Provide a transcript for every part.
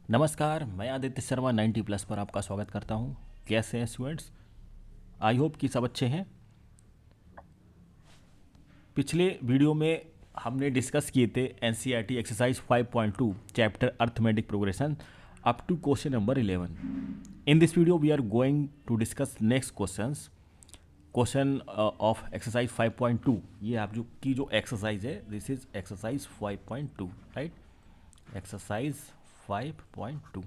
नमस्कार, मैं आदित्य शर्मा 90+ पर आपका स्वागत करता हूँ। कैसे हैं स्टूडेंट्स? आई होप कि सब अच्छे हैं। पिछले वीडियो में हमने डिस्कस किए थे NCERT exercise 5.2 chapter arithmetic progression up to question number 11। In this video we are going to discuss next question of exercise 5.2। ये आप जो एक्सरसाइज है, this is exercise 5.2, right? Exercise 5.2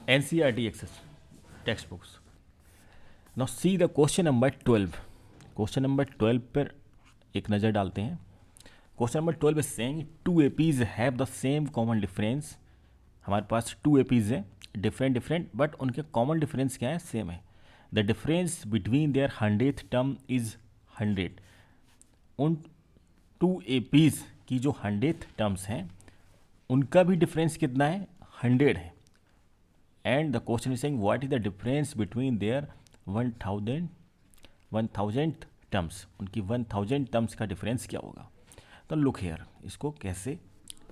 NCERT access textbooks. Now see the question number 12. Question number 12 पर एक नज़र डालते हैं। Question number 12 is saying two APs have the same common difference. हमारे पास टू APs हैं, डिफरेंट बट उनके common difference क्या है? सेम है। The difference between their 100th term is 100। उन टू APs की जो 100th टर्म्स हैं उनका भी डिफरेंस कितना है? 100 है। And the question is saying what is the difference between their 1000 terms. उनकी 1000 टर्म्स का डिफरेंस क्या होगा? तो लुक हेयर, इसको कैसे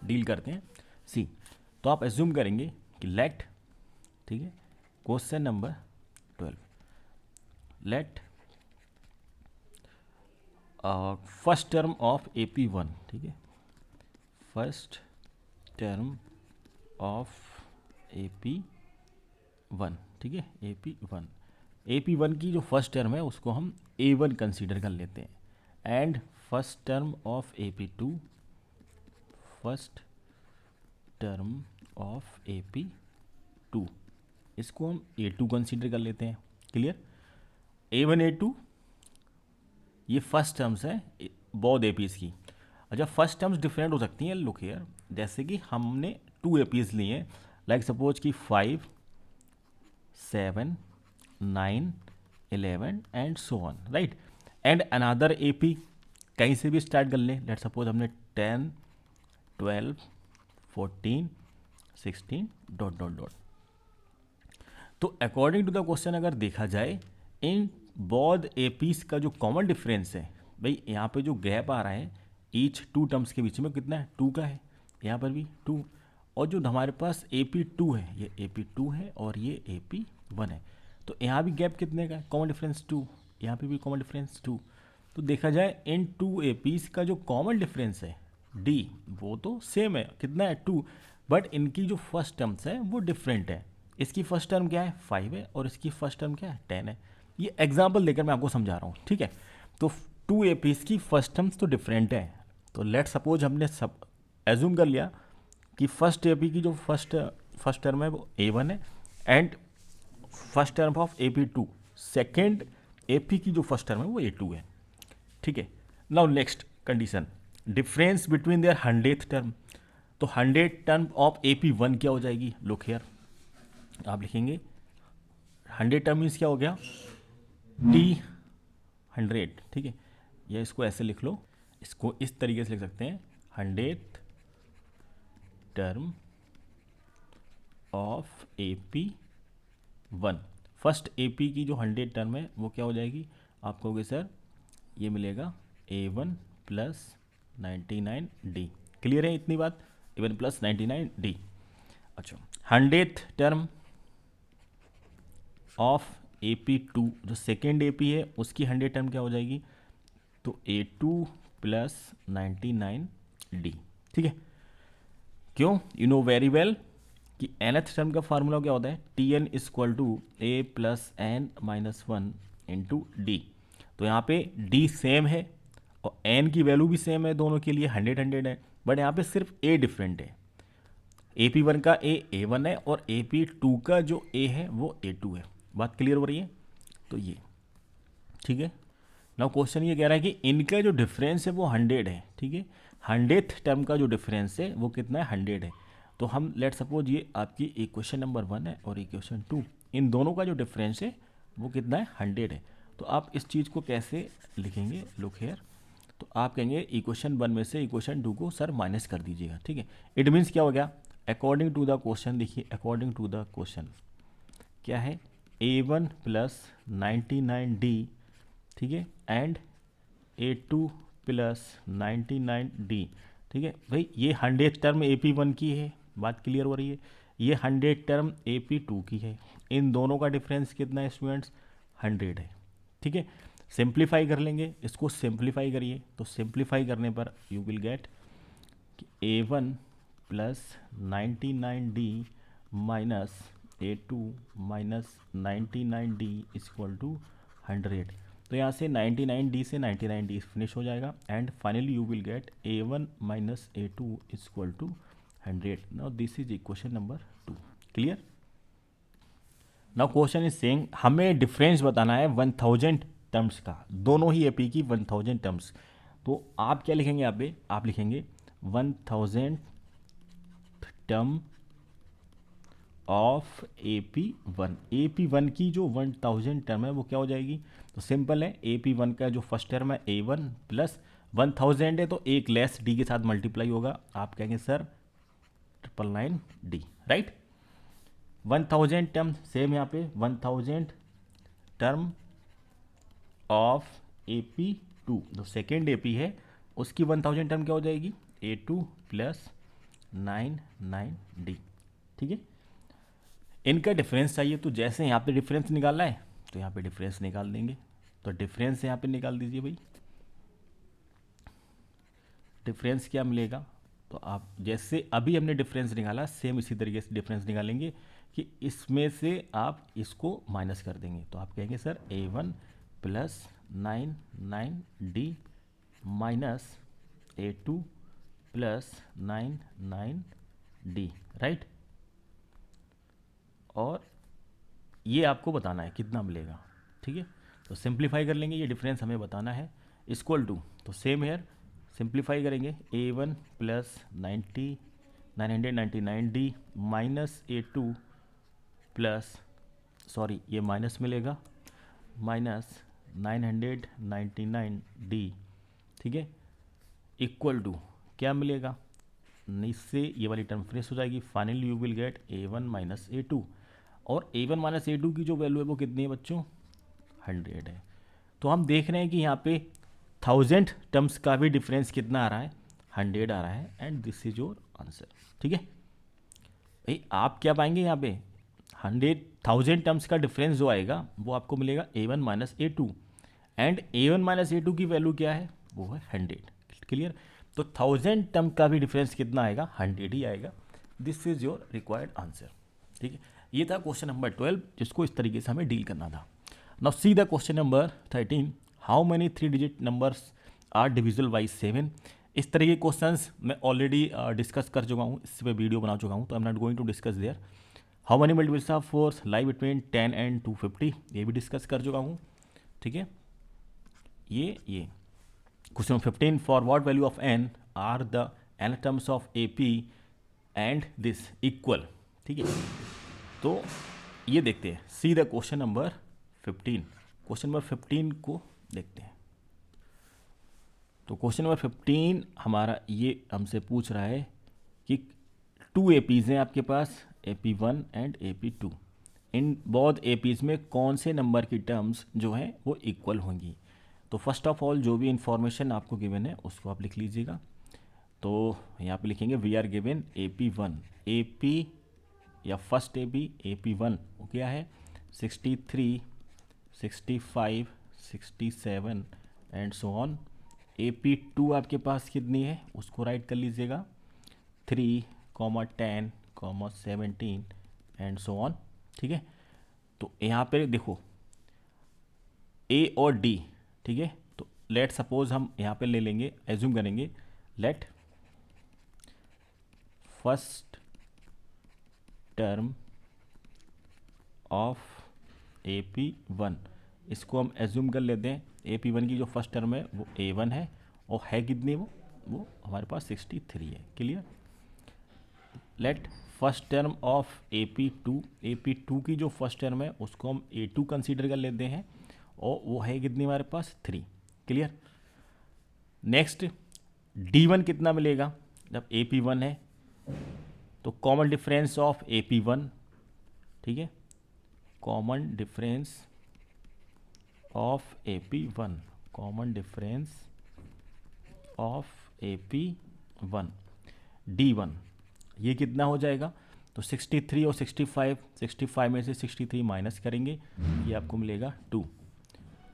डील करते हैं, सी। तो आप एज्यूम करेंगे कि लेट, ठीक है, question number 12, let first term of AP1, ठीक है, फर्स्ट टर्म ऑफ AP1, ठीक है, AP1 की जो फर्स्ट टर्म है उसको हम A1 कंसीडर कर लेते हैं। And first term of AP2, first term of AP2, इसको हम A2 कंसीडर कर लेते हैं। क्लियर? A1 A2 ये फर्स्ट टर्म्स है बोथ APs की। अच्छा, फर्स्ट टर्म्स डिफरेंट हो सकती हैं, लुक हियर, जैसे कि हमने टू APs लिए हैं, लाइक सपोज कि 5, 7, 9, 11 and so on, right? And another AP कहीं से भी स्टार्ट कर लें, लेट सपोज हमने 10, 12, 14, 16 डॉट डॉट डॉट। तो अकॉर्डिंग टू द क्वेश्चन अगर देखा जाए, इन बोथ APs का जो कॉमन डिफरेंस है, भाई यहाँ पे जो गैप आ रहा है ईच टू टर्म्स के बीच में, कितना है? 2 का है। यहाँ पर भी 2। और जो हमारे पास AP2 है, ये AP2 है और ये AP1 है, तो यहाँ भी गैप कितने का है? Common difference 2। यहाँ पे भी कॉमन डिफरेंस 2। तो देखा जाए इन टू APs का जो कॉमन डिफरेंस है D, वो तो सेम है, कितना है? 2। बट इनकी जो फर्स्ट टर्म्स है वो डिफरेंट है। इसकी फर्स्ट टर्म क्या है? 5 है और इसकी फर्स्ट टर्म क्या है? 10 है। ये एग्जाम्पल देकर मैं आपको समझा रहा हूँ, ठीक है? तो टू APs की फर्स्ट टर्म्स तो डिफरेंट है। तो लेट सपोज हमने सब एज्यूम कर लिया कि फर्स्ट AP की जो फर्स्ट टर्म है वो A1 है and first term of AP2, second AP की जो फर्स्ट टर्म है वो A2 है, ठीक है? Now next condition, difference between their 100th term. तो 100 टर्म ऑफ AP1 क्या हो जाएगी? लुक हियर, आप लिखेंगे 100 टर्म मीन्स क्या हो गया? T100, ठीक है? या इसको ऐसे लिख लो, इसको इस तरीके से लिख सकते हैं, 100th term of AP1। First AP की जो 100 टर्म है वो क्या हो जाएगी? आप कहोगे सर ये मिलेगा A1 प्लस 99D। क्लियर है इतनी बात? A1 plus 99D। अच्छा, 100th टर्म ऑफ AP2, जो सेकेंड AP है उसकी 100 टर्म क्या हो जाएगी? तो A2 प्लस 99D, ठीक है? क्यों? यू नो वेरी वेल कि nth टर्म का फार्मूला क्या होता है? Tn equal to A plus n minus 1 into D. तो यहाँ पे D सेम है और n की वैल्यू भी सेम है, दोनों के लिए 100 है, बट यहाँ पे सिर्फ A डिफरेंट है। AP1 का A A1 है और AP2 का जो A है वो A2 है। बात क्लियर हो रही है? तो ये ठीक है। नाउ क्वेश्चन ये कह रहा है कि इनका जो डिफरेंस है वो 100 है, ठीक है? 100th टर्म का जो डिफरेंस है वो कितना है? 100 है। तो हम लेट सपोज ये आपकी इक्वेशन नंबर 1 है और इक्वेशन 2, इन दोनों का जो डिफरेंस है वो कितना है? 100 है। तो आप इस चीज़ को कैसे लिखेंगे? लुक हेयर, तो आप कहेंगे इक्वेशन 1 में से इक्वेशन 2 को सर माइनस कर दीजिएगा, ठीक है? इट मीन्स क्या हो गया? अकॉर्डिंग टू द क्वेश्चन, देखिए अकॉर्डिंग टू द क्वेश्चन क्या है? A1 प्लस 99D, ठीक है, एंड A2 प्लस 99D, ठीक है? भाई ये 100th टर्म AP1 की है, बात क्लियर हो रही है? ये 100 टर्म AP2 की है, इन दोनों का डिफरेंस कितना है स्टूडेंट्स, 100 है। ठीक है, सिंप्लीफाई कर लेंगे, इसको सिंप्लीफाई करिए, तो सिंप्लीफाई करने पर you will get A1 plus 99D minus A2 minus 99D equal to 100। तो यहाँ से 99D से 99D फिनिश हो जाएगा and finally you will get A1 minus A2 equal to 100। Now this is equation number 2। Clear? Now question is saying हमें difference बताना है 1000 terms का, दोनों ही एपी की 1000 टर्म्स। तो आप क्या लिखेंगे यहाँ पे, आप लिखेंगे 1000 टर्म ऑफ AP1। AP1 की जो 1000 टर्म है वो क्या हो जाएगी, तो सिंपल है, AP1 का जो फर्स्ट टर्म है A1 प्लस 1000 है तो एक लेस D के साथ मल्टीप्लाई होगा, आप कहेंगे sir 999D, right. 1000 term same यहाँ पे 1000 टर्म ऑफ AP2, जो सेकेंड AP है उसकी 1000 टर्म क्या हो जाएगी, A2 प्लस 99D। ठीक है, इनका डिफरेंस चाहिए, तो जैसे यहाँ पे डिफरेंस निकालना है तो यहाँ पे डिफरेंस निकाल देंगे। तो डिफरेंस यहाँ पे निकाल दीजिए भाई, डिफरेंस क्या मिलेगा, तो आप जैसे अभी हमने डिफरेंस निकाला सेम इसी तरीके से डिफरेंस निकालेंगे कि इसमें से आप इसको माइनस कर देंगे। तो आप कहेंगे sir A1 plus 99D minus A2 plus 99D, right. और ये आपको बताना है कितना मिलेगा। ठीक है, तो सिंप्लीफाई कर लेंगे, ये डिफरेंस हमें बताना है, इक्वल टू, तो सेम हेयर सिंप्लीफाई करेंगे A1 plus 999D minus A2 plus, sorry ये माइनस मिलेगा, माइनस 999D। ठीक है, इक्वल टू क्या मिलेगा, इससे ये वाली टर्म फिनिश हो जाएगी, finally you will get A1 minus A2। और A1 माइनस A2 की जो वैल्यू है वो कितनी है बच्चों, 100 है। तो हम देख रहे हैं कि यहाँ पे 1000 टर्म्स का भी डिफरेंस कितना आ रहा है, 100 आ रहा है, and this is your answer. ठीक है भाई, आप क्या पाएंगे यहाँ पे 1000 टर्म्स का डिफरेंस जो आएगा वो आपको मिलेगा A1 minus A2, and A1 minus A2 की वैल्यू क्या है, वो है 100। क्लियर? तो 1000 टर्म का भी डिफरेंस कितना आएगा, 100 ही आएगा। This is your required answer. ठीक है, ये था क्वेश्चन नंबर 12 जिसको इस तरीके से हमें डील करना था। Now see the question number 13, how many 3 digit numbers are divisible by 7। इस तरह के क्वेश्चंस मैं ऑलरेडी डिस्कस कर चुका हूँ, इस पर वीडियो बना चुका हूँ, तो I am not going to discuss there. How many multiples of fours lie between 10 and 250, ये भी डिस्कस कर चुका हूँ। ठीक है, ये question 15, for what value of n are the n terms of AP and this equal. ठीक है, तो ये देखते हैं, see the question number 15। Question number 15 को देखते हैं। तो क्वेश्चन नंबर 15 हमारा ये हमसे पूछ रहा है कि 2 APs हैं आपके पास, AP1 and AP2। In both APs में कौन से नंबर की टर्म्स जो हैं वो इक्वल होंगी। तो फर्स्ट ऑफ ऑल जो भी इंफॉर्मेशन आपको गिवन है उसको आप लिख लीजिएगा। तो यहाँ पे लिखेंगे we are given AP1, AP या फर्स्ट AP1 वो क्या है 63, 65, 67 एंड सो ऑन। AP2 आपके पास कितनी है उसको राइट कर लीजिएगा 3, 10, 17 एंड सो ऑन। ठीक है, तो यहाँ पे देखो A और D। ठीक है, तो लेट सपोज हम यहाँ पे ले लेंगे, एज्यूम करेंगे, let first term of AP1, इसको हम एज्यूम कर लेते हैं AP1 की जो फर्स्ट टर्म है वो A1 है, और है कितनी वो हमारे पास 63 है। Clear? Let first term of AP2 की जो फर्स्ट टर्म है उसको हम A2 कंसीडर कर लेते हैं, और वो है कितनी हमारे पास 3। क्लियर? नेक्स्ट D1 कितना मिलेगा, जब AP1 है तो कॉमन डिफरेंस ऑफ AP1। ठीक है, common difference of AP1, common difference of AP1 D1, ये कितना हो जाएगा, तो 63 और 65 में से 63 माइनस करेंगे, ये आपको मिलेगा 2।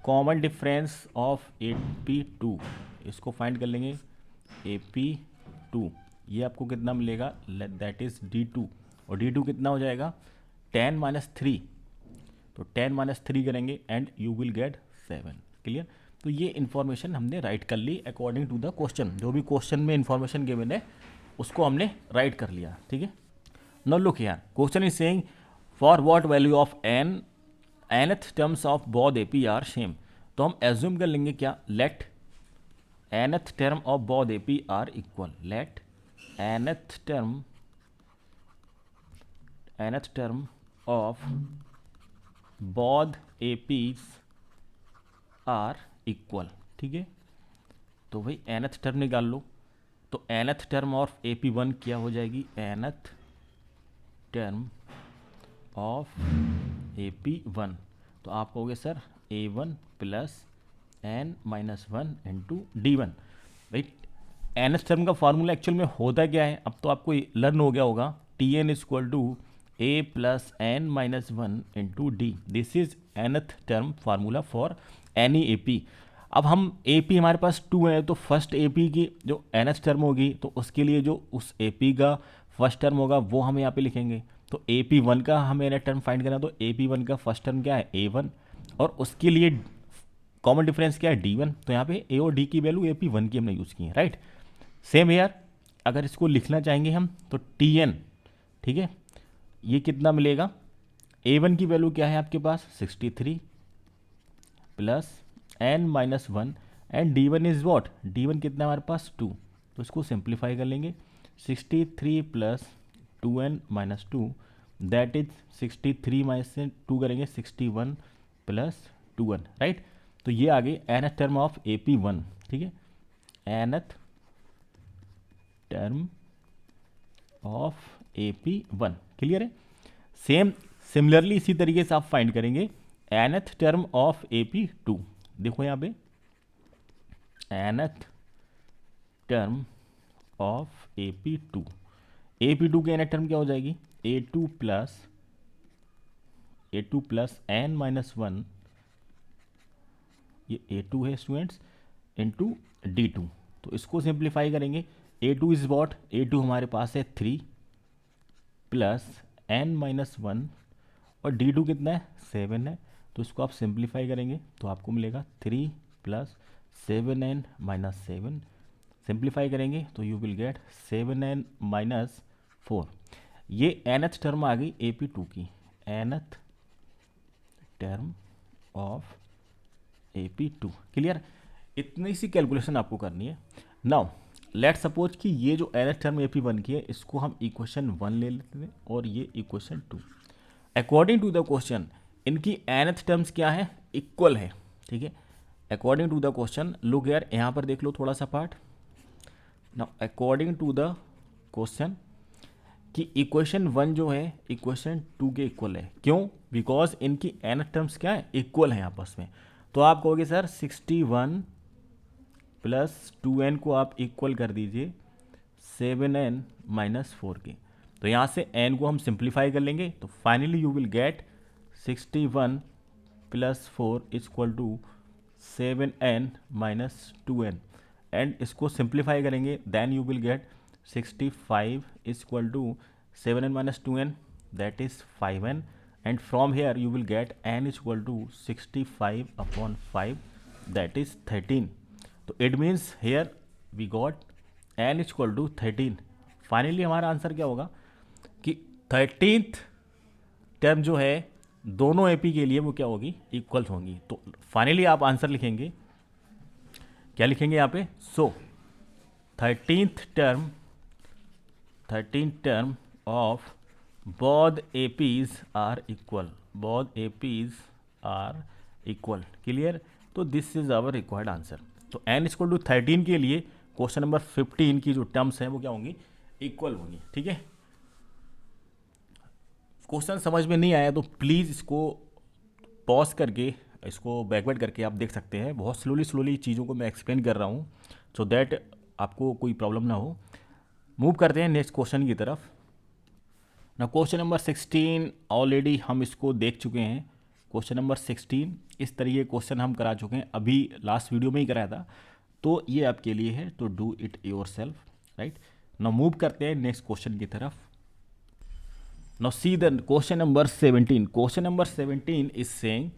कॉमन डिफरेंस ऑफ AP2, इसको फाइंड कर लेंगे। AP2 ये आपको कितना मिलेगा, दैट इज़ D2, और D2 कितना हो जाएगा 10 माइनस 3, तो 10 माइनस 3 करेंगे and you will gate 7। Clear. तो ये इन्फॉर्मेशन हमने राइट कर ली अकॉर्डिंग टू द क्वेश्चन, जो भी क्वेश्चन में इन्फॉर्मेशन गिवन है उसको हमने राइट कर लिया। ठीक है। Now look here, question is saying for what value of nth terms of both AP are same. तो हम एज्यूम कर लेंगे क्या, let nth term of both AP are equal, let nth term of both APs are equal. ठीक है। तो भाई nth term निकाल लो, तो nth टर्म ऑफ AP1 क्या हो जाएगी, nth टर्म ऑफ AP1, तो आप कहोगे sir A1 plus n minus 1 into D1। भाई nth टर्म का फार्मूला एक्चुअल में होता क्या है, अब तो आपको लर्न हो गया होगा, Tn equal to A plus n minus 1 into D, this is nth term formula for any AP। अब हम AP हमारे पास 2 है, तो फर्स्ट AP की जो nth टर्म होगी तो उसके लिए जो उस AP का फर्स्ट टर्म होगा वो हम यहाँ पे लिखेंगे। तो AP1 का हमें nth टर्म फाइंड करना, तो AP1 का फर्स्ट टर्म क्या है A1, और उसके लिए कॉमन डिफरेंस क्या है D1, तो यहाँ पे A और D की वैल्यू AP1 की हमने यूज़ की है, राइट। सेम हेयर अगर इसको लिखना चाहेंगे हम तो Tn, ठीक है, ये कितना मिलेगा, A1 की वैल्यू क्या है आपके पास 63 plus n minus 1 and D1 is what, D1 कितना हमारे पास 2, तो इसको सिंप्लीफाई कर लेंगे, 63 plus 2n minus 2 that is 63 minus 2 करेंगे 61 प्लस 2n, राइट। तो ये आ गई nth टर्म ऑफ AP1। ठीक है, nth term of AP1, clear है। सिमिलरली इसी तरीके से आप फाइंड करेंगे nth टर्म ऑफ AP2। देखो यहाँ पे nth टर्म ऑफ AP2 की nth टर्म क्या हो जाएगी, A2 प्लस n माइनस 1, ये A2 है स्टूडेंट्स, इंटू D2। तो इसको सिंप्लीफाई करेंगे, A2 इज वॉट, A2 हमारे पास है 3 प्लस n माइनस 1 और D2 कितना है 7 है, तो इसको आप सिंप्लीफाई करेंगे तो आपको मिलेगा 3 प्लस 7n माइनस 7, सिंप्लीफाई करेंगे तो you will gate 7n minus 4। ये nth टर्म आ गई AP2 की, nth term of AP2, clear. इतनी सी कैलकुलेशन आपको करनी है। नाउ लेट सपोज कि ये जो nth टर्म AP1 की है इसको हम इक्वेशन 1 ले लेते हैं और ये equation 2। According to the question इनकी nth टर्म्स क्या है, इक्वल है। ठीक है, according to the question, look यार यहाँ पर देख लो थोड़ा सा part. Now according to the question कि इक्वेशन 1 जो है इक्वेशन 2 के इक्वल है, क्यों, बिकॉज इनकी nth टर्म्स क्या है, इक्वल है आपस में। तो आप कहोगे सर 61 प्लस 2n को आप इक्वल कर दीजिए 7n माइनस 4 के, तो यहाँ से n को हम सिंप्लीफाई कर लेंगे, तो finally you will get 61 plus 4 is equal to 7n minus 2n, and इसको सिंप्लीफाई करेंगे then you will get 65 is equal to 7n minus 2n that is 5n, and from here you will get n is equal to 65 upon 5 that is 13. तो it means here we got n is equal to 13। Finally हमारा answer क्या होगा कि 13th term जो है दोनों AP के लिए वो क्या होगी, इक्वल्स होंगी। तो फाइनली आप आंसर लिखेंगे, क्या लिखेंगे यहाँ पे, so 13th term of both APs are equal, clear. तो this is our required answer. तो n इक्वल टू 13 के लिए क्वेश्चन नंबर 15 की जो टर्म्स हैं वो क्या होंगी, इक्वल होंगी। ठीक है, क्वेश्चन समझ में नहीं आया तो प्लीज़ इसको पॉज करके, इसको बैकवर्ड करके आप देख सकते हैं। बहुत स्लोली चीज़ों को मैं एक्सप्लेन कर रहा हूँ सो दैट आपको कोई प्रॉब्लम ना हो। मूव करते हैं नेक्स्ट क्वेश्चन की तरफ। ना क्वेश्चन नंबर 16 ऑलरेडी हम इसको देख चुके हैं। क्वेश्चन नंबर 16 इस तरीके क्वेश्चन हम करा चुके हैं, अभी लास्ट वीडियो में ही कराया था, तो ये आपके लिए है, तो do it your self, right. ना मूव करते हैं नेक्स्ट क्वेश्चन की तरफ। Now see the question number 17। Question number 17 is saying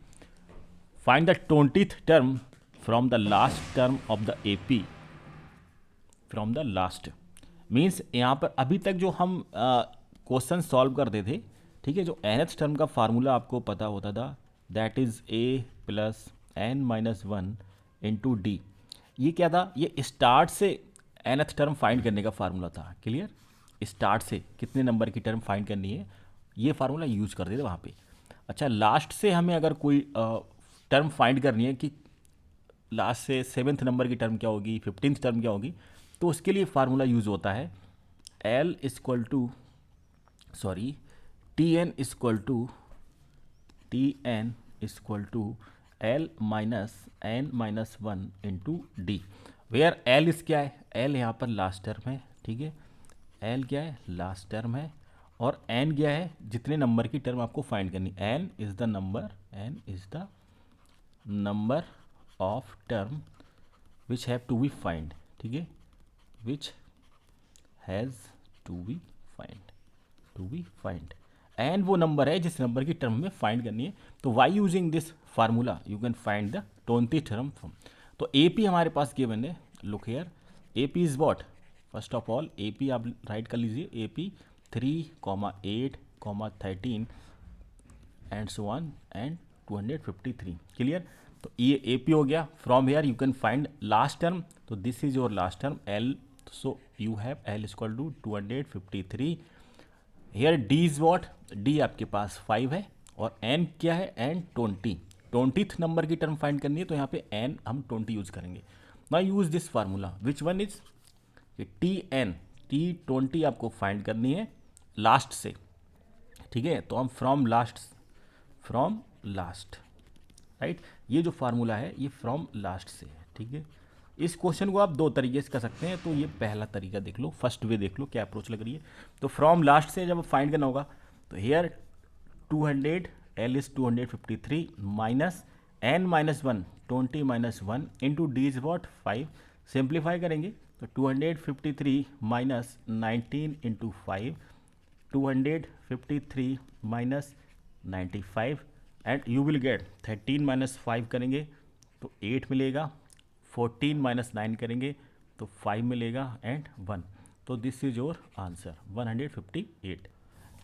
find the 20th term from the last term of the AP from the last. Means यहाँ पर अभी तक जो हम क्वेश्चन सॉल्व करते थे, ठीक है, जो nth टर्म का फार्मूला आपको पता होता था, that is a plus N minus one into D. ये क्या था, ये स्टार्ट से nth टर्म फाइंड करने का फार्मूला था। क्लियर, स्टार्ट से कितने नंबर की टर्म फाइंड करनी है, ये फार्मूला यूज करते थे वहाँ पे। अच्छा, लास्ट से हमें अगर कोई टर्म फाइंड करनी है कि लास्ट से 7th नंबर की टर्म क्या होगी, 15th टर्म क्या होगी, तो उसके लिए फार्मूला यूज़ होता है L equal to Tn equal to L minus N minus one into D, where L is क्या है, L यहाँ पर लास्ट टर्म है, ठीक है, L क्या है, लास्ट टर्म है, और N क्या है, जितने नंबर की टर्म आपको फाइंड करनी, N is the number of term which have to be find, ठीक है, which has to be find, and वो नंबर है जिस नंबर की टर्म में फाइंड करनी है। तो by using this formula you can find the 20th term from. तो ए पी हमारे पास गिवन है, look here, A P is what, first of all A P आप राइट कर लीजिए, A P 3, 8, 13 and so on and 253। Clear, तो ये A P हो गया। From here you can find last term, तो this is your last term L, so you have L equal to 253। Here D is what, D आपके पास 5 है, और N क्या है, एन 20th नंबर की टर्म फाइंड करनी है, तो यहाँ पे एन हम 20 यूज करेंगे। Now use this formula, which one is T20 आपको फाइंड करनी है लास्ट से, ठीक है, तो हम फ्रॉम लास्ट, राइट, ये जो फार्मूला है ये फ्रॉम लास्ट से है, ठीक है। इस क्वेश्चन को आप दो तरीके से कर सकते हैं, तो ये पहला तरीका देख लो, फर्स्ट वे देख लो क्या अप्रोच लग रही है। तो फ्रॉम लास्ट से जब फाइंड करना होगा, तो here 200 L is 253 minus N minus one 20 minus one into d is what 5। Simplify करेंगे तो 253 minus 19 into 5, 253 minus 95 and you will get 13 minus 5 करेंगे तो 8 मिलेगा, 14 माइनस 9 करेंगे तो 5 मिलेगा एंड 1। तो this is your answer 158।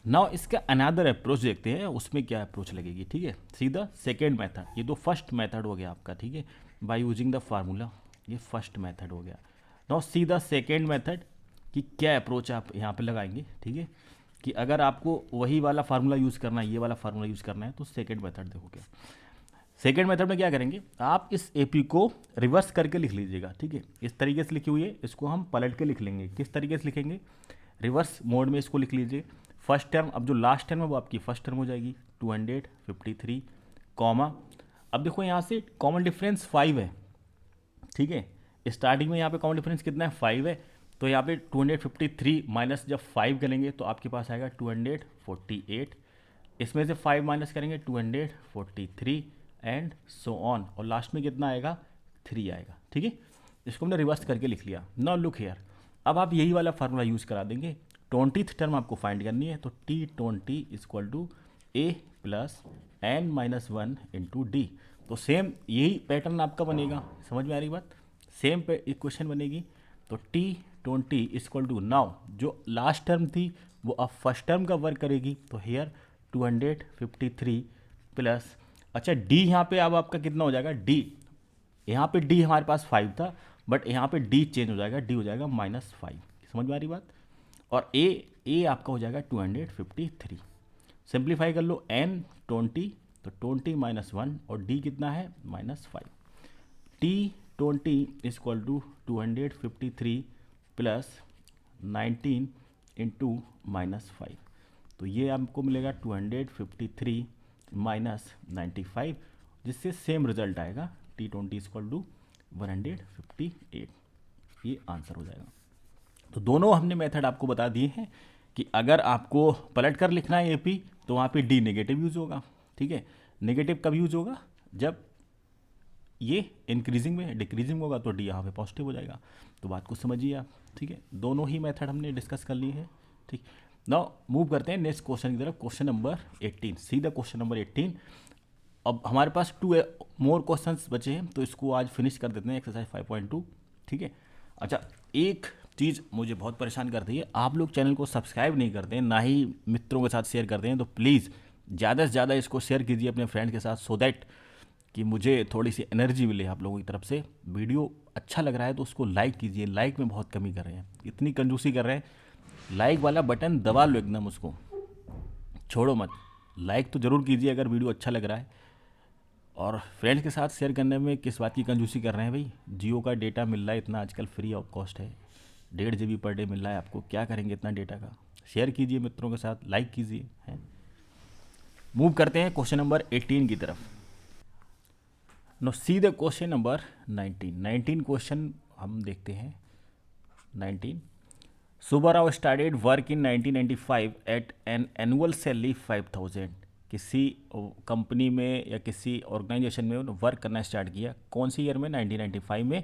Now इसका अनदर अप्रोच देखते हैं, उसमें क्या अप्रोच लगेगी, ठीक है। सीधा सेकेंड मेथड, ये तो फर्स्ट मेथड हो गया आपका, ठीक है, बाय यूजिंग द फार्मूला, ये फर्स्ट मेथड हो गया। नाउ सीधा सेकेंड मेथड कि क्या अप्रोच आप यहाँ पे लगाएंगे, ठीक है, कि अगर आपको वही वाला फार्मूला यूज़ करना है, ये वाला फार्मूला यूज़ करना है, तो सेकेंड मेथड देखोगे। सेकेंड मेथड में क्या करेंगे, आप इस एपी को रिवर्स करके लिख लीजिएगा, ठीक है, इस तरीके से लिखी हुई है, इसको हम पलट के लिख लेंगे। किस तरीके से लिखेंगे, रिवर्स मोड में इसको लिख लीजिए। फर्स्ट टर्म, अब जो लास्ट टर्म है वो आपकी फर्स्ट टर्म हो जाएगी 253, कॉमा, अब देखो यहाँ से कॉमन डिफरेंस 5 है, ठीक है, स्टार्टिंग में यहाँ पे कॉमन डिफरेंस कितना है, 5 है, तो यहाँ पे 253 माइनस जब 5 करेंगे तो आपके पास आएगा 248, इसमें से 5 माइनस करेंगे 243 एंड सो ऑन, और लास्ट में कितना आएगा, 3 आएगा, ठीक है। इसको हमने रिवर्स करके लिख लिया। नाउ लुक हियर, अब आप यही वाला फार्मूला यूज़ करा देंगे। 20th टर्म आपको फाइंड करनी है, तो T20 equal to a plus N minus one into D. तो सेम यही पैटर्न आपका बनेगा, समझ में आ रही बात, सेम इक्वेशन बनेगी। तो T20 इक्वल टू, नाउ जो लास्ट टर्म थी वो अब फर्स्ट टर्म का वर्क करेगी, तो हेयर 253 प्लस, अच्छा डी यहाँ पे अब आपका कितना हो जाएगा, डी यहाँ पे डी हमारे पास 5 था, बट यहाँ पे डी चेंज हो जाएगा, डी हो जाएगा -5, समझ में आ रही बात। और ए आपका हो जाएगा 253, सिंप्लीफाई कर लो, एन 20 तो 20 माइनस 1 और डी कितना है -5। T20 equal to 253 plus 19 into -5, तो ये आपको मिलेगा 253 माइनस 95, जिससे सेम रिजल्ट आएगा, T20 इक्वल टू 158, ये आंसर हो जाएगा। तो दोनों हमने मेथड आपको बता दिए हैं कि अगर आपको पलट कर लिखना है AP तो वहाँ पे D नेगेटिव यूज़ होगा, ठीक है। नेगेटिव कब यूज़ होगा? जब ये इंक्रीजिंग में, डिक्रीजिंग होगा तो D यहाँ पे पॉजिटिव हो जाएगा। तो बात को समझिए आप, ठीक है। दोनों ही मेथड हमने डिस्कस कर ली है, ठीक। नाउ मूव करते हैं नेक्स्ट क्वेश्चन की तरफ, क्वेश्चन नंबर 18। सीधा क्वेश्चन नंबर 18। अब हमारे पास 2 मोर क्वेश्चंस बचे हैं, तो इसको आज फिनिश कर देते हैं, एक्सरसाइज 5.2, ठीक है। अच्छा, एक चीज़ मुझे बहुत परेशान करती है, आप लोग चैनल को सब्सक्राइब नहीं करते हैं, ना ही मित्रों के साथ शेयर करते हैं। तो प्लीज़ ज़्यादा से ज़्यादा इसको शेयर कीजिए अपने फ्रेंड के साथ, सो दैट कि मुझे थोड़ी सी एनर्जी मिले आप लोगों की तरफ से। वीडियो अच्छा लग रहा है तो उसको लाइक कीजिए, लाइक में बहुत कमी कर रहे हैं, इतनी कंजूसी कर रहे हैं। लाइक वाला बटन दबा लो एकदम, उसको छोड़ो मत, लाइक तो ज़रूर कीजिए अगर वीडियो अच्छा लग रहा है। और फ्रेंड्स के साथ शेयर करने में किस बात की कंजूसी कर रहे हैं भाई? जियो का डेटा मिल रहा है इतना आजकल, फ्री ऑफ कॉस्ट है, 1.5 GB पर डे मिल रहा है आपको, क्या करेंगे इतना डेटा का? शेयर कीजिए मित्रों के साथ, लाइक कीजिए, है। मूव करते हैं क्वेश्चन नंबर 18 की तरफ। No see the question number 19 question हम देखते हैं। 19, Subbarao started work in 1995 at an annual salary 5000। किसी कंपनी में या किसी ऑर्गेनाइजेशन में उन्होंने वर्क करना स्टार्ट किया, कौन सी ईयर में? 1995 में,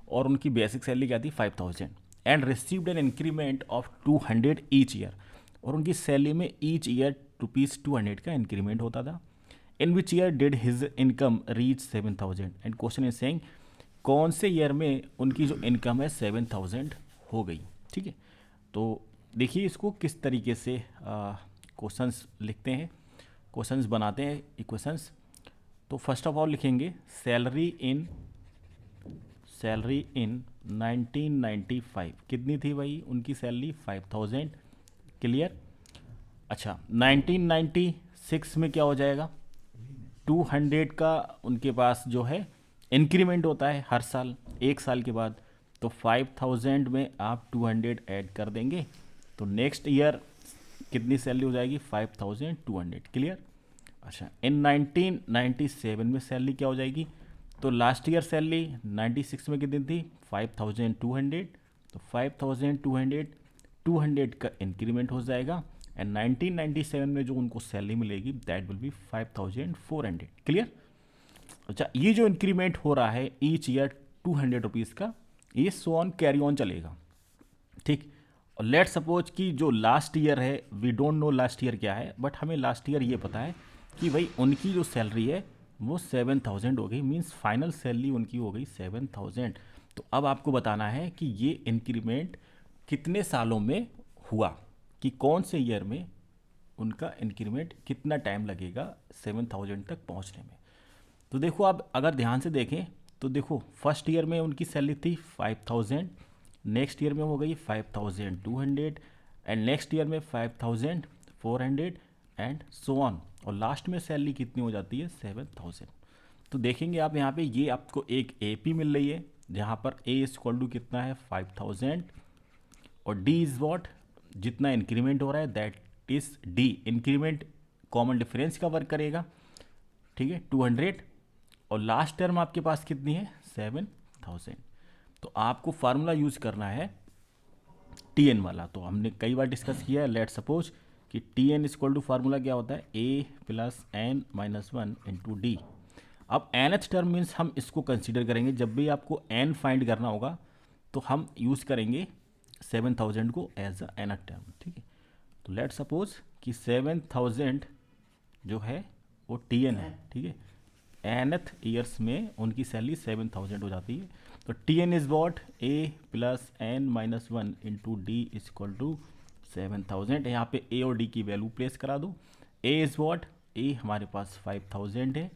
और उनकी बेसिक सैलरी क्या थी? 5000, and received an increment of 200 each year, और उनकी सैलरी में ईच ईयर ₹200 का इंक्रीमेंट होता था। In which year did his income reach 7000, and question is saying कौन से ईयर में उनकी जो इनकम है 7000 हो गई, ठीक है। तो देखिए इसको किस तरीके से क्वेश्चंस लिखते हैं, क्वेश्चंस बनाते हैं, इक्वेशंस। तो फर्स्ट ऑफ ऑल लिखेंगे सैलरी इन 1995 कितनी थी भाई उनकी सैलरी? 5000, क्लियर। अच्छा, 1996 में क्या हो जाएगा? 200 का उनके पास जो है इंक्रीमेंट होता है हर साल, एक साल के बाद। तो 5000 में आप 200 ऐड कर देंगे, तो नेक्स्ट ईयर कितनी सैलरी हो जाएगी? 5200, क्लियर। अच्छा, इन 1997 में सैलरी क्या हो जाएगी? तो लास्ट ईयर सैलरी 96 में कितनी थी? 5200, तो 5200 200 का इंक्रीमेंट हो जाएगा, एंड 1997 में जो उनको सैलरी मिलेगी दैट विल बी 5400, क्लियर। अच्छा, ये जो इंक्रीमेंट हो रहा है ईच ईयर 200 रुपीज़ का, ये सो ऑन कैरी ऑन चलेगा, ठीक। और लेट सपोज कि जो लास्ट ईयर है, we don't know last year क्या है, बट हमें लास्ट ईयर ये पता है कि भाई उनकी जो सैलरी है वो 7000 हो गई, मीन्स फाइनल सैलरी उनकी हो गई 7000। तो अब आपको बताना है कि ये इंक्रीमेंट कितने सालों में हुआ, कि कौन से ईयर में उनका इंक्रीमेंट, कितना टाइम लगेगा 7000 तक पहुंचने में। तो देखो आप अगर ध्यान से देखें तो देखो फर्स्ट ईयर में उनकी सैलरी थी 5000, नेक्स्ट ईयर में हो गई 5200, एंड नेक्स्ट ईयर में 5400, एंड सो ऑन, और लास्ट में सैलरी कितनी हो जाती है? 7000। तो देखेंगे आप यहाँ पे, ये आपको एक AP मिल रही है जहाँ पर A इक्वल टू कितना है? 5000, और D इज़ वॉट, जितना इंक्रीमेंट हो रहा है that is D, increment common difference का वर्क करेगा, ठीक है, 200, और लास्ट टर्म आपके पास कितनी है? 7000। तो आपको फार्मूला यूज करना है TN वाला, तो हमने कई बार डिस्कस किया है। लेट सपोज कि TN इक्वल टू फार्मूला क्या होता है? A plus N minus 1 into D। अब nth टर्म मीन्स हम इसको कंसीडर करेंगे, जब भी आपको N फाइंड करना होगा तो हम यूज़ करेंगे 7000 को एज अ nth टर्म, ठीक है। तो लेट सपोज कि 7000 जो है वो TN है, ठीक है। nth ईयर्स में उनकी सैलरी 7000 हो जाती है, तो TN is what? A plus N minus 1 into D equal to 7000। यहाँ पे A और D की वैल्यू प्लेस करा दो। A is what? A हमारे पास 5000 है,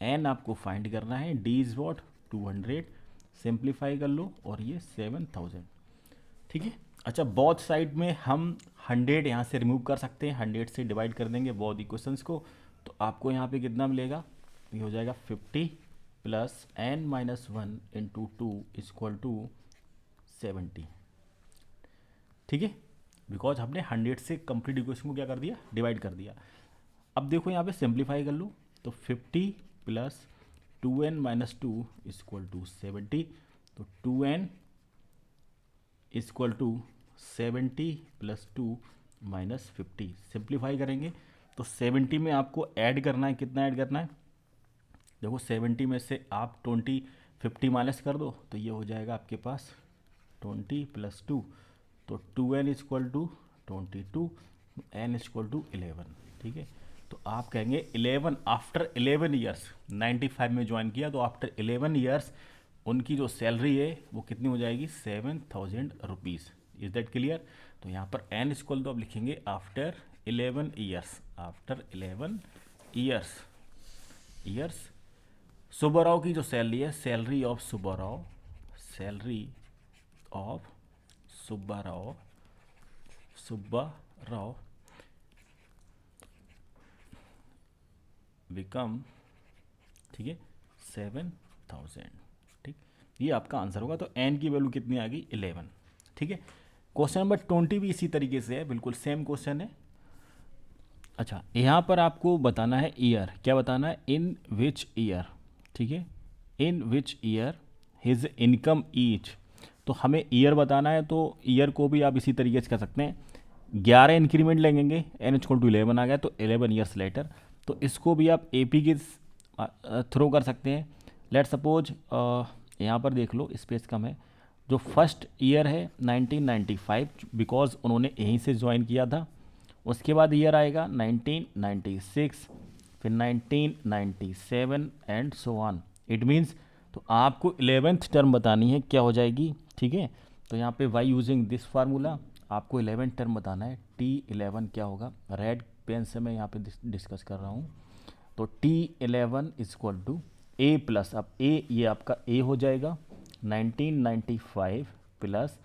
N आपको फाइंड करना है, D इज वॉट? 200, सिंप्लीफाई कर लो, और ये 7000, ठीक है। अच्छा, बोथ साइड में हम 100 यहाँ से रिमूव कर सकते हैं, 100 से डिवाइड कर देंगे बोथ इक्वेशंस को, तो आपको यहाँ पे कितना मिलेगा? ये हो जाएगा 50 plus N minus 1 into 2 equal to 70, ठीक है। बिकॉज हमने 100 से कंप्लीट इक्वेशन को क्या कर दिया? डिवाइड कर दिया। अब देखो यहाँ पे सिंप्लीफाई कर लो, तो 50 plus 2N minus 2 equal to 70, तो 2N equal to 70 plus 2 -50 simplify करेंगे तो 70 में आपको ऐड करना है, कितना ऐड करना है? देखो 70 में से आप 50 माइनस कर दो तो ये हो जाएगा आपके पास 20 + 2, तो 2n = 22, n = 11। ठीक है, तो आप कहेंगे 11 आफ्टर 11 ईयर्स, 95 में ज्वाइन किया तो आफ्टर 11 ईयर्स उनकी जो सैलरी है वो कितनी हो जाएगी? 7000 रुपीज़। Is that clear? तो यहाँ पर n = तो आप लिखेंगे after 11 years, after 11 years Subbarao की जो सैलरी है, salary of Subbarao, salary of Subbarao become, ठीक है, 7000। ठीक, ये आपका आंसर होगा। तो एन की वैल्यू कितनी आ गई? 11। ठीक है, क्वेश्चन नंबर 20 भी इसी तरीके से है, बिल्कुल सेम क्वेश्चन है। अच्छा, यहाँ पर आपको बताना है ईयर, क्या बताना है? इन विच ईयर, ठीक है, in which year his income each. तो हमें ईयर बताना है, तो ईयर को भी आप इसी तरीके से कर सकते हैं, 11 इंक्रीमेंट लेंगे, n = 11 आ गया तो 11 ईयर्स लेटर। तो इसको भी आप AP के थ्रो कर सकते हैं। लेट सपोज यहाँ पर देख लो, स्पेस कम है, जो फर्स्ट ईयर है 1995, बिकॉज उन्होंने यहीं से ज्वाइन किया था। उसके बाद ईयर आएगा 1996, फिर 1997 and so on. It means, तो आपको 11th टर्म बतानी है, क्या हो जाएगी? ठीक है, तो यहाँ पे वाई यूजिंग दिस फार्मूला आपको 11 टर्म बताना है। T11 क्या होगा? रेड पेन से मैं यहाँ पे डिस्कस कर रहा हूँ। तो T11 = A प्लस, अब A ये आपका A हो जाएगा 1995 प्लस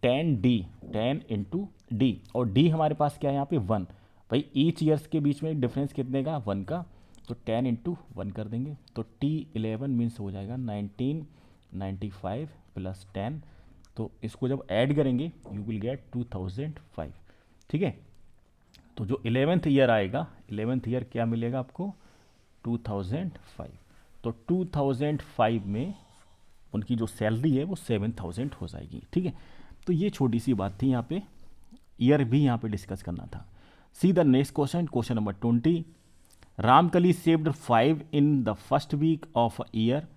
10D, 10 इंटू D, और D हमारे पास क्या है यहाँ पे? 1। भाई ईच ईयर्स के बीच में डिफरेंस कितने का? 1 का, तो 10 इंटू 1 कर देंगे। तो T11 मीन्स हो जाएगा 1995 प्लस 10, तो इसको जब ऐड करेंगे यू विल गेट 2005। ठीक है, तो जो 11th ईयर आएगा, 11th ईयर क्या मिलेगा आपको? 2005। तो 2005 में उनकी जो सैलरी है वो 7000 हो जाएगी। ठीक है, तो ये छोटी सी बात थी, यहाँ पे ईयर भी यहाँ पे डिस्कस करना था। See the next question, question number 20। Ramkali saved 5 in the first week of year,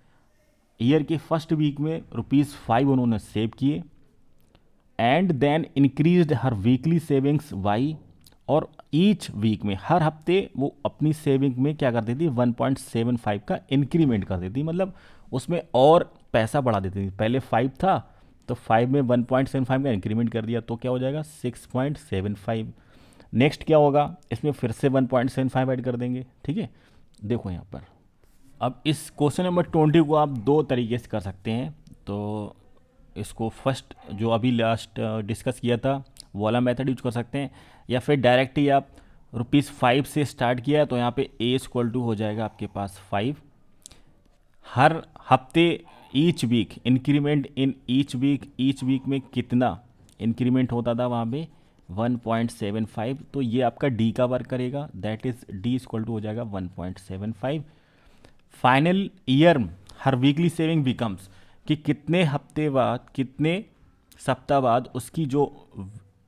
year के फर्स्ट वीक में ₹5 उन्होंने सेव किए, and then increased her weekly savings by, और ईच वीक में हर हफ्ते वो अपनी सेविंग में क्या कर देती? 1.75 का इंक्रीमेंट कर देती, मतलब उसमें और पैसा बढ़ा देती थी। पहले 5 था तो 5 में 1.75 का इंक्रीमेंट कर दिया, तो क्या हो जाएगा? 6.75। नेक्स्ट क्या होगा? इसमें फिर से 1.75 ऐड कर देंगे। ठीक है, देखो यहाँ पर अब इस क्वेश्चन नंबर 20 को आप दो तरीके से कर सकते हैं। तो इसको फर्स्ट जो अभी लास्ट डिस्कस किया था वो वाला मेथड यूज कर सकते हैं, या फिर डायरेक्ट ही आप ₹5 से स्टार्ट किया तो यहाँ पे A = हो जाएगा आपके पास 5, हर हफ्ते each week increment in each week में कितना इंक्रीमेंट होता था वहाँ पे? 1.75। तो ये आपका D का वर्क करेगा, दैट इज D = हो जाएगा 1.75। फाइनल ईयर हर वीकली सेविंग बिकम्स, कि कितने हफ्ते बाद, कितने सप्ताह बाद उसकी जो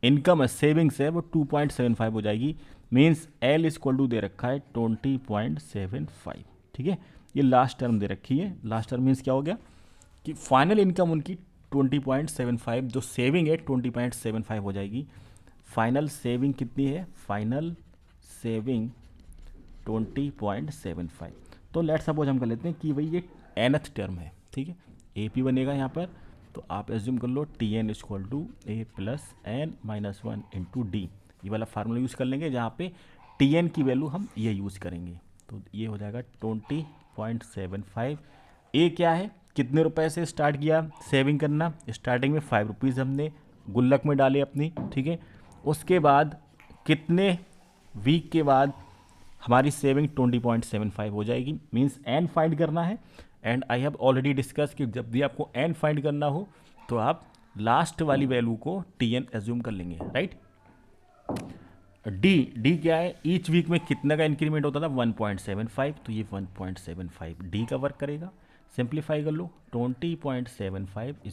इनकम है, सेविंग्स है, वो 2.75 हो जाएगी। मीन्स L = दे रखा है 20.75। ठीक है, ये लास्ट टर्म दे रखी है। लास्ट टर्म मीन्स क्या हो गया कि फाइनल इनकम उनकी 20.75, जो सेविंग है 20.75 हो जाएगी। फाइनल सेविंग कितनी है? Final saving 20.75। तो लेट सपोज हम कर लेते हैं कि भाई ये nth टर्म है। ठीक है, AP बनेगा यहाँ पर, तो आप एज्यूम कर लो Tn = A plus n minus 1 into D, ये वाला फार्मूला यूज़ कर लेंगे, जहाँ पे Tn की वैल्यू हम ये यूज़ करेंगे। तो ये हो जाएगा 20.75। ए क्या है? कितने रुपए से स्टार्ट किया सेविंग करना? स्टार्टिंग में ₹5 हमने गुल्लक में डाले अपनी। ठीक है, उसके बाद कितने वीक के बाद हमारी सेविंग 20.75 हो जाएगी। मीन्स एन फाइंड करना है, and I have already discuss कि जब भी आपको एन फाइंड करना हो तो आप लास्ट वाली वैल्यू को Tn एज्यूम कर लेंगे, राइट। डी क्या है? ईच वीक में कितना का इंक्रीमेंट होता था? 1.75, तो ये 1.75 डी का वर्क करेगा। सिंप्लीफाई कर लो, 20.75 =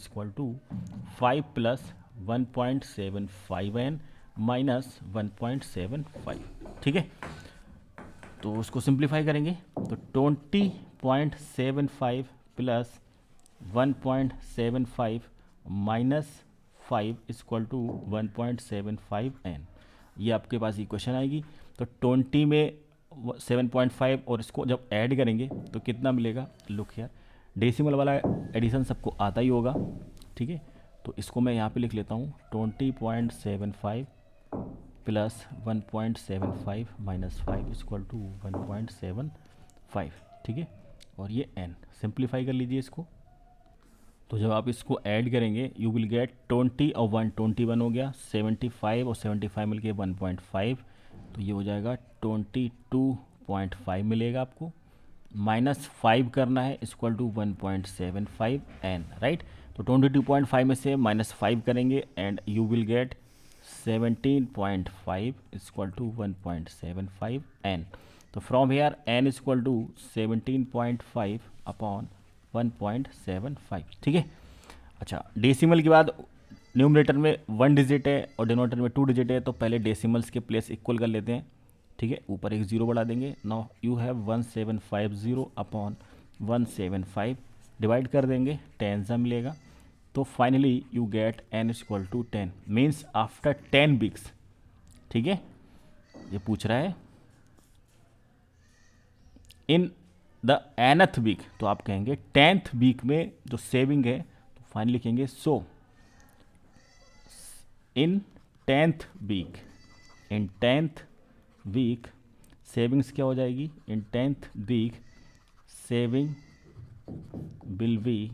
5 प्लस 1.75n माइनस 1.75, ठीक है। तो उसको सिंप्लीफाई करेंगे तो 20.75 plus 1.75 minus 5 equal to 1.75 n, ये आपके पास इक्वेशन आएगी। तो 20 में 7.5 और इसको जब ऐड करेंगे तो कितना मिलेगा, लुक यार, डेसिमल वाला एडिशन सबको आता ही होगा, ठीक है। तो इसको मैं यहाँ पे लिख लेता हूँ 20.75 प्लस 1.75 माइनस 5 इक्वल टू 1.75, ठीक है। और ये n, सिंप्लीफाई कर लीजिए इसको। तो जब आप इसको ऐड करेंगे यू विल गेट 20 और 1 21 हो गया, 75 और 75 मिल के 1.5, तो ये हो जाएगा 22.5 मिलेगा आपको। माइनस 5 करना है इक्वल टू 1.75 n, राइट। तो 22.5 में से माइनस 5 करेंगे and you will get 17.5 equal to 1.75 n। तो from here n equal to 17.5 upon 1.75, ठीक है। अच्छा, डेसिमल के बाद न्यूमरेटर में 1 डिजिट है और डिनोमिनेटर में 2 डिजिट है, तो पहले डेसिमल्स के प्लेस इक्वल कर लेते हैं, ठीक है। ऊपर एक 0 बढ़ा देंगे। Now you have 1750 upon 175, divide कर देंगे, 10 सा मिलेगा। तो finally you get n equal to 10, means after 10 weeks, ठीक है। ये पूछ रहा है इन द nth वीक, तो आप कहेंगे 10th वीक में जो सेविंग है, तो फाइनली लिखेंगे so in 10th week, in 10th week savings क्या हो जाएगी, in 10th week saving will be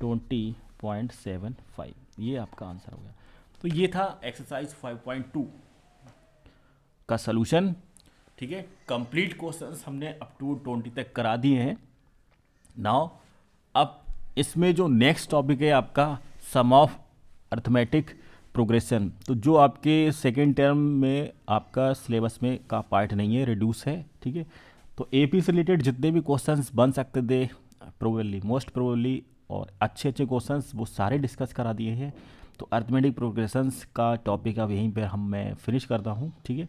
20.75, ये आपका आंसर हो गया। तो ये था एक्सरसाइज 5.2 का सलूशन, ठीक है। कंप्लीट क्वेश्चंस हमने अप टू 20 तक करा दिए हैं। नाउ अब इसमें जो नेक्स्ट टॉपिक है आपका सम ऑफ अर्थमेटिक प्रोग्रेशन, तो जो आपके सेकेंड टर्म में आपका सिलेबस में का पार्ट नहीं है, रिड्यूस है, ठीक है। तो एपी से रिलेटेड जितने भी क्वेश्चंस बन सकते थे प्रोबेबली, मोस्ट प्रोबेबली, और अच्छे अच्छे क्वेश्चंस वो सारे डिस्कस करा दिए हैं। तो अर्थमेटिक प्रोग्रेशंस का टॉपिक अब यहीं पर मैं फिनिश करता हूँ, ठीक है।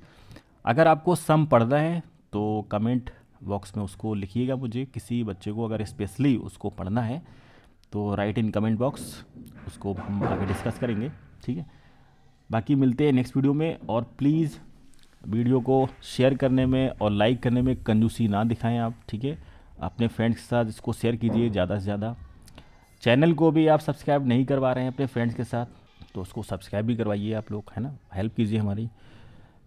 अगर आपको सम पढ़ना है तो कमेंट बॉक्स में उसको लिखिएगा, मुझे किसी बच्चे को अगर स्पेशली उसको पढ़ना है तो राइट इन कमेंट बॉक्स, उसको हम आगे डिस्कस करेंगे, ठीक है। बाकी मिलते हैं नेक्स्ट वीडियो में, और प्लीज़ वीडियो को शेयर करने में और लाइक करने में कंजूसी ना दिखाएं आप, ठीक है। अपने फ्रेंड्स के साथ इसको शेयर कीजिए ज़्यादा से ज़्यादा। चैनल को भी आप सब्सक्राइब नहीं करवा रहे हैं अपने फ्रेंड्स के साथ, तो उसको सब्सक्राइब भी करवाइए आप लोग, है ना, हेल्प कीजिए हमारी।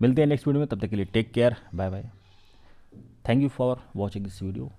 मिलते हैं नेक्स्ट वीडियो में, तब तक के लिए take care, bye bye. Thank you for watching this video.